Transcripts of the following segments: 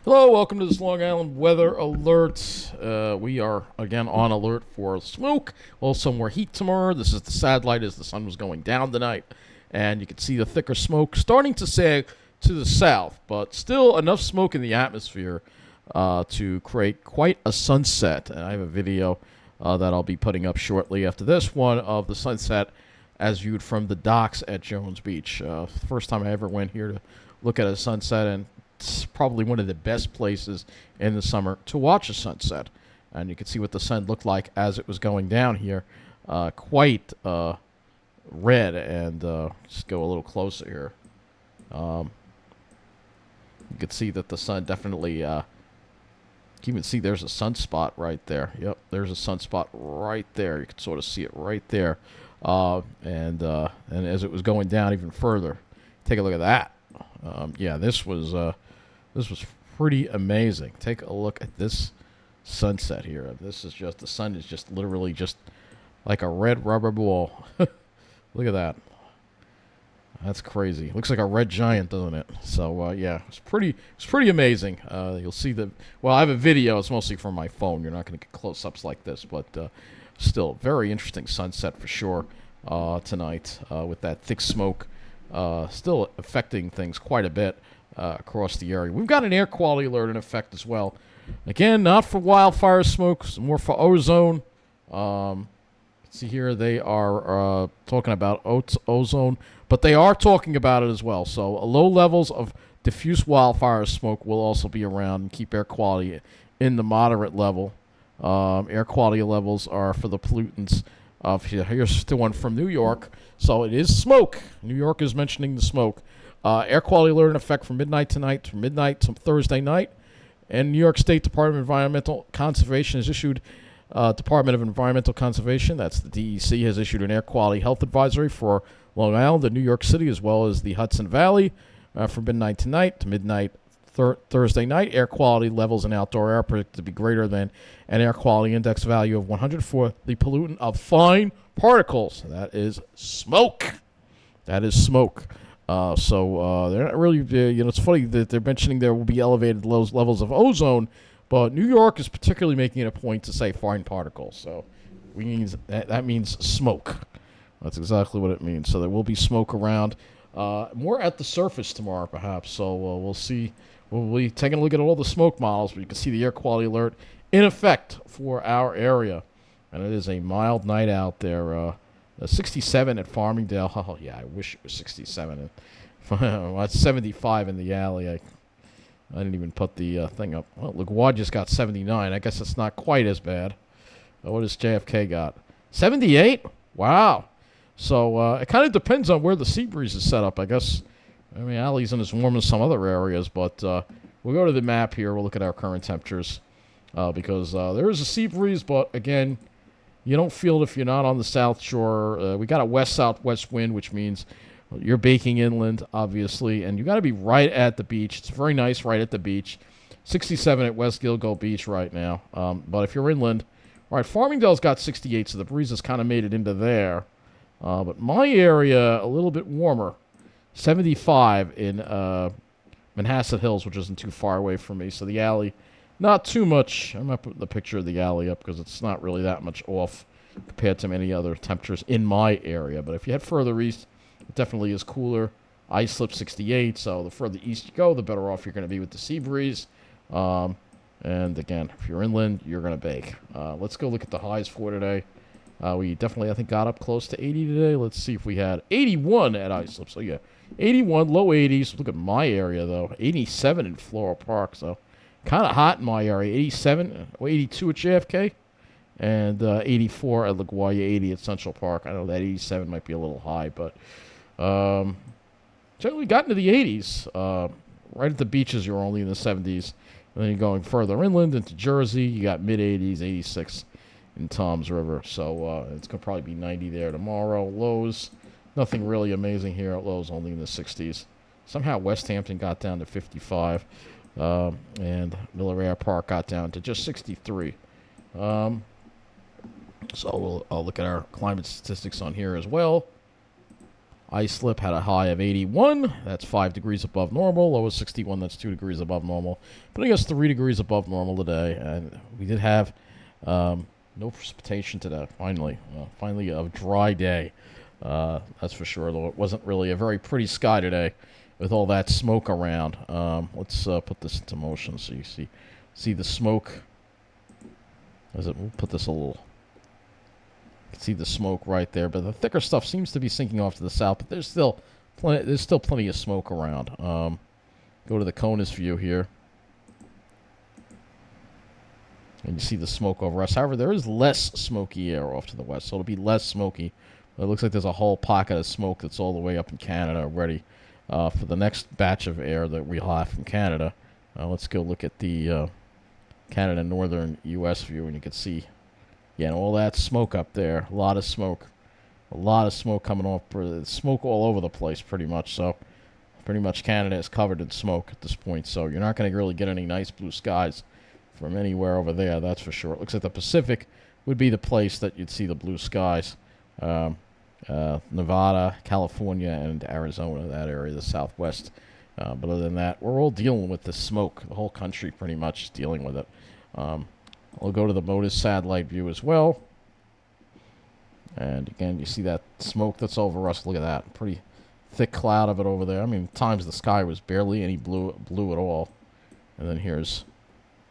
Hello, welcome to this Long Island weather alert. We are again on alert for smoke. Also, more heat tomorrow. This is the satellite as the sun was going down tonight, and you can see the thicker smoke starting to sag to the south, but still enough smoke in the atmosphere to create quite a sunset. And I have a video that I'll be putting up shortly after this one of the sunset as viewed from the docks at Jones Beach. First time I ever went here to look at a sunset, and it's probably one of the best places in the summer to watch a sunset. And you can see what the sun looked like as it was going down here. Quite red. And just go a little closer here. You can see that the sun definitely... you can even see there's a sunspot right there. Yep, there's a sunspot right there. You can sort of see it right there. And as it was going down even further, take a look at that. Yeah, this was pretty amazing. Take a look at this sunset here. This is just, the sun is just literally just like a red rubber ball. Look at that. That's crazy. Looks like a red giant, doesn't it? So yeah, it's pretty amazing. You'll see well, I have a video. It's mostly from my phone. You're not going to get close-ups like this, but still, very interesting sunset for sure tonight with that thick smoke. Still affecting things quite a bit across the area. We've got an air quality alert in effect as well. Again, not for wildfire smoke, more for ozone. See here, they are talking about ozone, but they are talking about it as well. So low levels of diffuse wildfire smoke will also be around and keep air quality in the moderate level. Air quality levels are for the pollutants. Here's the one from New York. So it is smoke. New York is mentioning the smoke. Air quality alert in effect from midnight tonight to midnight to Thursday night. And New York State Department of Environmental Conservation has issued, Department of Environmental Conservation, that's the DEC, has issued an air quality health advisory for Long Island and New York City, as well as the Hudson Valley, from midnight tonight to midnight Thursday night. Air quality levels in outdoor air are predicted to be greater than an air quality index value of 100 for the pollutant of fine particles. That is smoke. That is smoke. So they're not really, it's funny that they're mentioning there will be elevated levels of ozone, but New York is particularly making it a point to say fine particles. So that means smoke. That's exactly what it means. So there will be smoke around. More at the surface tomorrow, perhaps. So we'll see. We'll be taking a look at all the smoke models, but you can see the air quality alert in effect for our area. And it is a mild night out there. 67 at Farmingdale. Oh, yeah, I wish it was 67. Well, it's 75 in the alley. I didn't even put the thing up. Well, LaGuardia just got 79. I guess it's not quite as bad. What does JFK got? 78? Wow. So it kind of depends on where the sea breeze is set up, I guess. I mean, alley isn't as warm as some other areas, but we'll go to the map here. We'll look at our current temperatures because there is a sea breeze, but again, you don't feel it if you're not on the South Shore. We got a west-southwest wind, which means you're baking inland, obviously, and you got to be right at the beach. It's very nice right at the beach. 67 at West Gilgo Beach right now. But if you're inland, all right, Farmingdale's got 68, so the breeze has kind of made it into there. But my area, a little bit warmer. 75 in Manhasset Hills, which isn't too far away from me. So the alley, not too much. I'm not putting the picture of the alley up because it's not really that much off compared to many other temperatures in my area. But if you head further east, it definitely is cooler. Islip 68, so the further east you go, the better off you're going to be with the sea breeze. And again, if you're inland, you're going to bake. Let's go look at the highs for today. We definitely, I think, got up close to 80 today. Let's see if we had 81 at Islip. So, yeah, 81, low 80s. Look at my area, though. 87 in Floral Park, so kind of hot in my area. 87, 82 at JFK, and 84 at LaGuardia, 80 at Central Park. I know that 87 might be a little high, but generally got into the 80s. Right at the beaches, you're only in the 70s. And then you're going further inland into Jersey. You got mid-80s, 86 in Toms River. So it's going to probably be 90 there tomorrow. Lows, nothing really amazing here at Lows, only in the 60s. Somehow West Hampton got down to 55. And Miller Air Park got down to just 63. So I'll look at our climate statistics on here as well. Islip had a high of 81. That's 5 degrees above normal. Low is 61. That's 2 degrees above normal. Putting us 3 degrees above normal today. And we did have no precipitation today, finally. Finally a dry day. That's for sure, though it wasn't really a very pretty sky today with all that smoke around. Let's put this into motion so you see the smoke. We'll put this a little... You can see the smoke right there, but the thicker stuff seems to be sinking off to the south, but there's still plenty of smoke around. Go to the CONUS view here. And you see the smoke over us. However, there is less smoky air off to the west, so it'll be less smoky. But it looks like there's a whole pocket of smoke that's all the way up in Canada already. For the next batch of air that we'll have from Canada, let's go look at the Canada northern U.S. view, and you can see, yeah, all that smoke up there. A lot of smoke. A lot of smoke coming off. Smoke all over the place, pretty much. So, pretty much Canada is covered in smoke at this point. So, you're not going to really get any nice blue skies from anywhere over there, that's for sure. It looks like the Pacific would be the place that you'd see the blue skies. Nevada, California, and Arizona, that area, the southwest. But other than that, we're all dealing with the smoke. The whole country pretty much is dealing with it. We'll go to the MODIS satellite view as well. And again, you see that smoke that's over us. Look at that. Pretty thick cloud of it over there. I mean, at times the sky was barely any blue at all. And then here's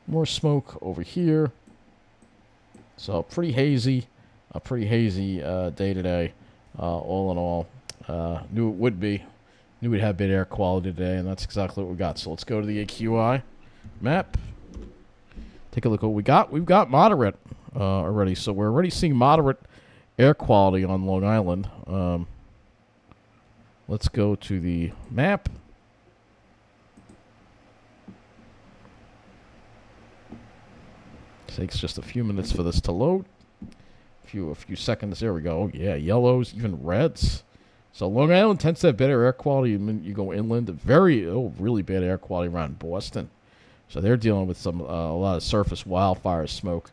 more smoke over here. So pretty hazy. A pretty hazy day today, all in all. Knew it would be. Knew we'd have bad air quality today, and that's exactly what we got. So let's go to the AQI map. Take a look at what we got. We've got moderate already. So we're already seeing moderate air quality on Long Island. Let's go to the map. Takes just a few minutes for this to load. A few seconds. There we go. Oh, yeah, yellows, even reds. So Long Island tends to have better air quality when you go inland. Really bad air quality around Boston. So they're dealing with a lot of surface wildfire smoke.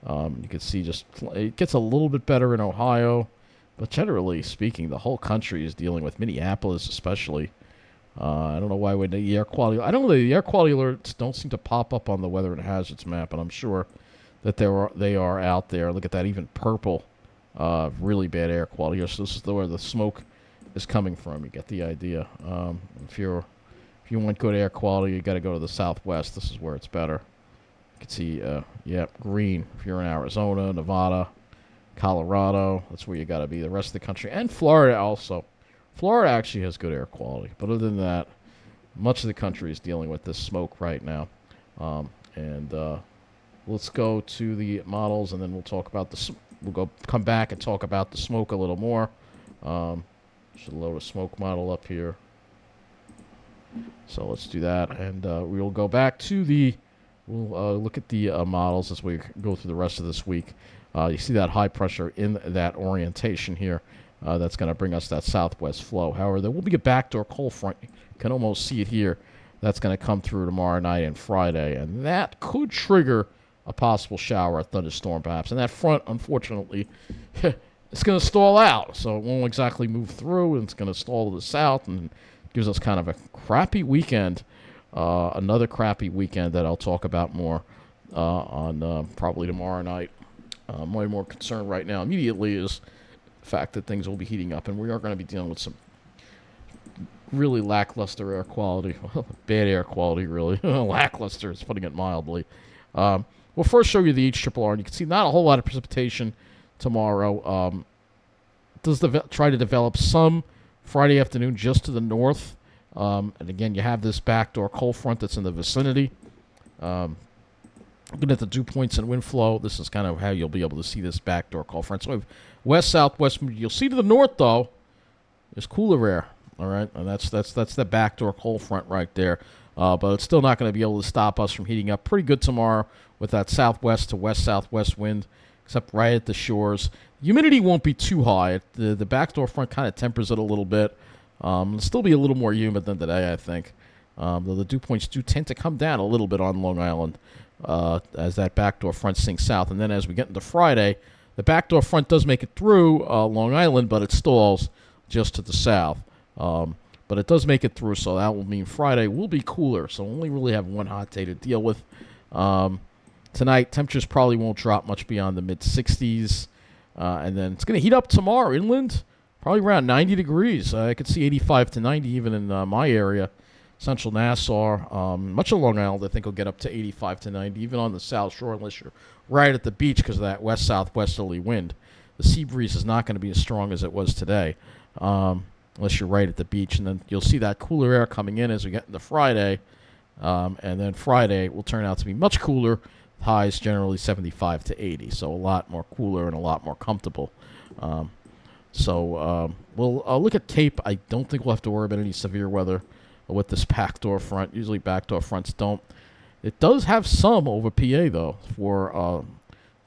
You can see it gets a little bit better in Ohio, but generally speaking, the whole country is dealing with Minneapolis, especially. I don't know why the air quality. I don't know, the air quality alerts don't seem to pop up on the weather and hazards map, and I'm sure that they are out there. Look at that, even purple, really bad air quality. So this is where the smoke is coming from. You get the idea. If you want good air quality, you got to go to the southwest. This is where it's better. You can see, green. If you're in Arizona, Nevada, Colorado, that's where you got to be. The rest of the country, and Florida also. Florida actually has good air quality, but other than that, much of the country is dealing with this smoke right now. Let's go to the models, and then we'll talk about come back and talk about the smoke a little more. Should load a smoke model up here. So let's do that, and we'll go back to we'll look at the models as we go through the rest of this week. You see that high pressure in that orientation here. That's going to bring us that southwest flow. However, there will be a backdoor cold front. You can almost see it here. That's going to come through tomorrow night and Friday, and that could trigger a possible shower, a thunderstorm perhaps. And that front, unfortunately, it's going to stall out, so it won't exactly move through, and it's going to stall to the south, and gives us kind of a crappy weekend, another crappy weekend that I'll talk about more on probably tomorrow night. My more concern right now immediately is the fact that things will be heating up, and we are going to be dealing with some really lackluster air quality. Bad air quality, really. Lackluster is putting it mildly. We'll first show you the HRRR, and you can see not a whole lot of precipitation tomorrow. It does try to develop some Friday afternoon just to the north. And again, you have this backdoor cold front that's in the vicinity. Looking at the dew points and wind flow, this is kind of how you'll be able to see this backdoor cold front. So we have west-southwest. You'll see to the north, though, there's cooler air. All right, and that's the backdoor cold front right there. But it's still not going to be able to stop us from heating up pretty good tomorrow with that southwest to west-southwest wind, except right at the shores. Humidity won't be too high. The backdoor front kind of tempers it a little bit. It'll still be a little more humid than today, I think. Though the dew points do tend to come down a little bit on Long Island as that backdoor front sinks south. And then as we get into Friday, the backdoor front does make it through Long Island, but it stalls just to the south. But it does make it through, so that will mean Friday will be cooler. So we'll only really have one hot day to deal with. Tonight, temperatures probably won't drop much beyond the mid-60s. And then it's going to heat up tomorrow inland, probably around 90 degrees. I could see 85 to 90 even in my area, central Nassau. Much of Long Island, I think, will get up to 85 to 90, even on the South Shore, unless you're right at the beach because of that west-southwesterly wind. The sea breeze is not going to be as strong as it was today, unless you're right at the beach. And then you'll see that cooler air coming in as we get into Friday. And then Friday will turn out to be much cooler. Highs generally 75 to 80, so a lot more cooler and a lot more comfortable. We'll look at Cape. I don't think we'll have to worry about any severe weather with this backdoor front. Usually backdoor fronts don't. It does have some over PA, though, for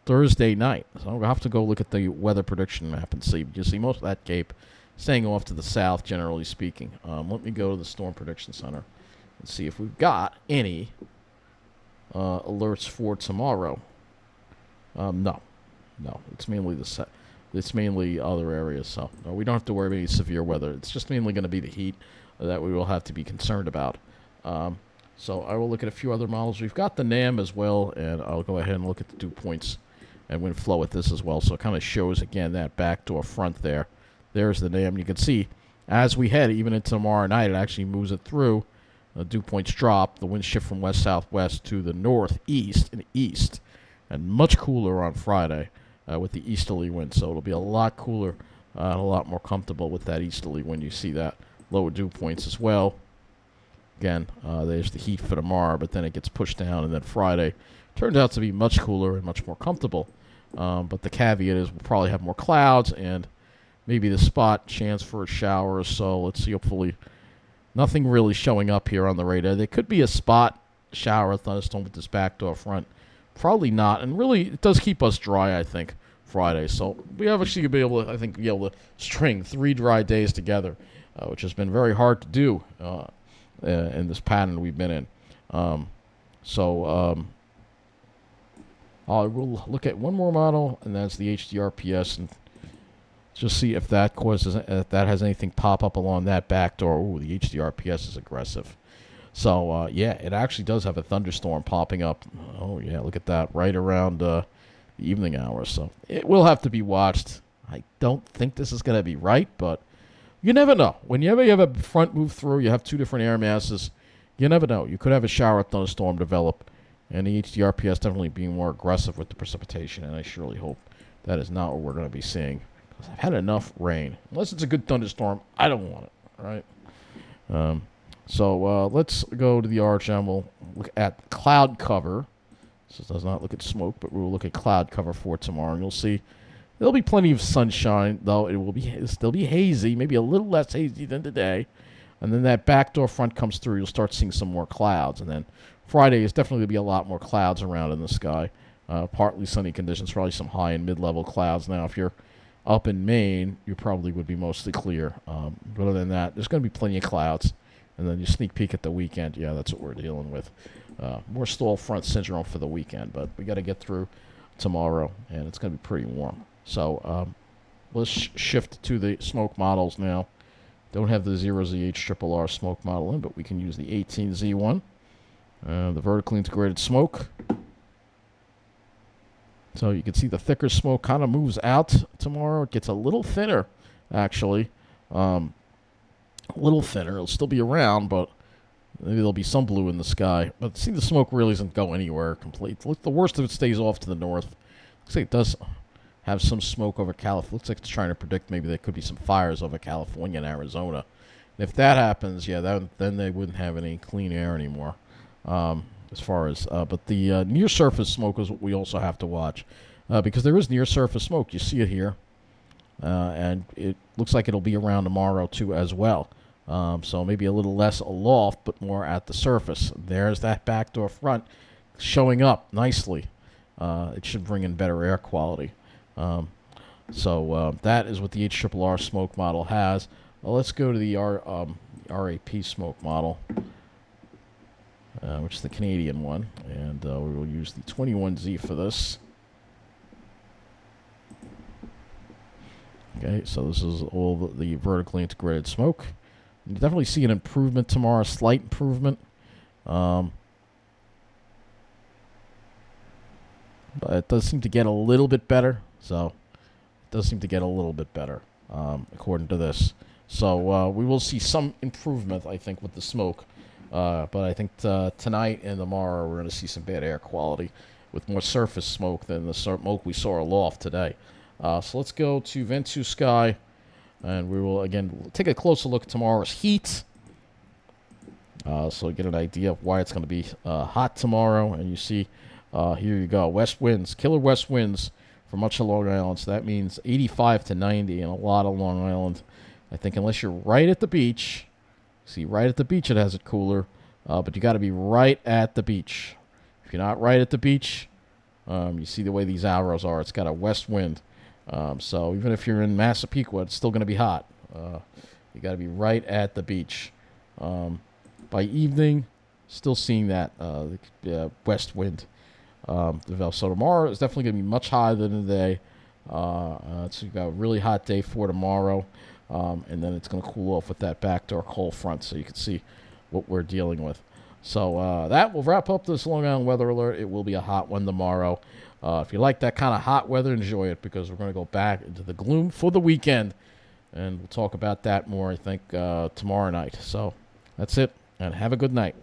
Thursday night. So I'll have to go look at the weather prediction map and see. You see most of that Cape staying off to the south, generally speaking. Let me go to the Storm Prediction Center and see if we've got any alerts for tomorrow. No, it's mainly it's mainly other areas. So no, we don't have to worry about any severe weather. It's just mainly going to be the heat that we will have to be concerned about. So I will look at a few other models. We've got the NAM as well, and I'll go ahead and look at the dew points and wind flow with this as well. So it kind of shows again that backdoor front there. There's the NAM. You can see as we head even into tomorrow night, it actually moves it through. The dew points drop. The winds shift from west-southwest to the northeast and east, and much cooler on Friday with the easterly wind. So it'll be a lot cooler and a lot more comfortable with that easterly wind. You see that lower dew points as well. Again, there's the heat for tomorrow, but then it gets pushed down, and then Friday turns out to be much cooler and much more comfortable. But the caveat is we'll probably have more clouds and maybe the spot chance for a shower or so. Let's see, hopefully nothing really showing up here on the radar. There could be a spot shower, thunderstorm with this backdoor front. Probably not. And really, it does keep us dry, I think, Friday. So we actually be able to, be able to string 3 dry days together, which has been very hard to do in this pattern we've been in. I will look at one more model, and that's the HDRPS, and just see if that has anything pop up along that back door. Ooh, the HDRPS is aggressive. So, it actually does have a thunderstorm popping up. Oh, yeah, look at that, right around the evening hours. So it will have to be watched. I don't think this is going to be right, but you never know. Whenever you have a front move through, you have 2 different air masses, you never know. You could have a shower thunderstorm develop, and the HDRPS definitely being more aggressive with the precipitation, and I surely hope that is not what we're going to be seeing. I've had enough rain. Unless it's a good thunderstorm, I don't want it, right? Let's go to the arch and we'll look at cloud cover. This does not look at smoke, but we'll look at cloud cover for tomorrow, and you'll see there'll be plenty of sunshine, though it'll still be hazy, maybe a little less hazy than today. And then that backdoor front comes through, you'll start seeing some more clouds. And then Friday is definitely going to be a lot more clouds around in the sky. Partly sunny conditions, probably some high and mid-level clouds. Now, if you're up in Maine, you probably would be mostly clear. But other than that, there's going to be plenty of clouds. And then you sneak peek at the weekend. Yeah, that's what we're dealing with. More stall front syndrome for the weekend. But we got to get through tomorrow, and it's going to be pretty warm. So let's shift to the smoke models now. Don't have the 0ZH smoke model in, but we can use the 18Z1. The vertically integrated smoke. So you can see the thicker smoke kind of moves out tomorrow. It gets a little thinner, actually. A little thinner. It'll still be around, but maybe there'll be some blue in the sky. But see, the smoke really doesn't go anywhere complete. Look, the worst of it stays off to the north. Looks like it does have some smoke over California. Looks like it's trying to predict maybe there could be some fires over California and Arizona. And if that happens, then they wouldn't have any clean air anymore. As far as, but the near-surface smoke is what we also have to watch, because there is near-surface smoke. You see it here, and it looks like it'll be around tomorrow too as well. So maybe a little less aloft, but more at the surface. There's that backdoor front showing up nicely. It should bring in better air quality. That is what the HRRR smoke model has. Let's go to the RAP smoke model. Which is the Canadian one, and we will use the 21Z for this. Okay, so this is all the vertically integrated smoke. You definitely see an improvement tomorrow, slight improvement. But it does seem to get a little bit better. So it does seem to get a little bit better, according to this. So we will see some improvement, I think, with the smoke. But I think tonight and tomorrow we're going to see some bad air quality with more surface smoke than the smoke we saw aloft today. So let's go to vent to sky, and we will again take a closer look at tomorrow's heat. So get an idea of why it's going to be hot tomorrow. And you see, here you go, west winds, killer west winds for much of Long Island. So that means 85 to 90 in a lot of Long Island. I think unless you're right at the beach, see, right at the beach it has it cooler, but you got to be right at the beach. If you're not right at the beach, you see the way these arrows are. It's got a west wind. So even if you're in Massapequa, it's still going to be hot. You got to be right at the beach. By evening, still seeing that west wind develop. So tomorrow is definitely going to be much higher than today. So you've got a really hot day for tomorrow. And then it's going to cool off with that backdoor cold front, so you can see what we're dealing with. So that will wrap up this Long Island weather alert. It will be a hot one tomorrow. If you like that kind of hot weather, enjoy it, because we're going to go back into the gloom for the weekend. And we'll talk about that more, I think, tomorrow night. So that's it, and have a good night.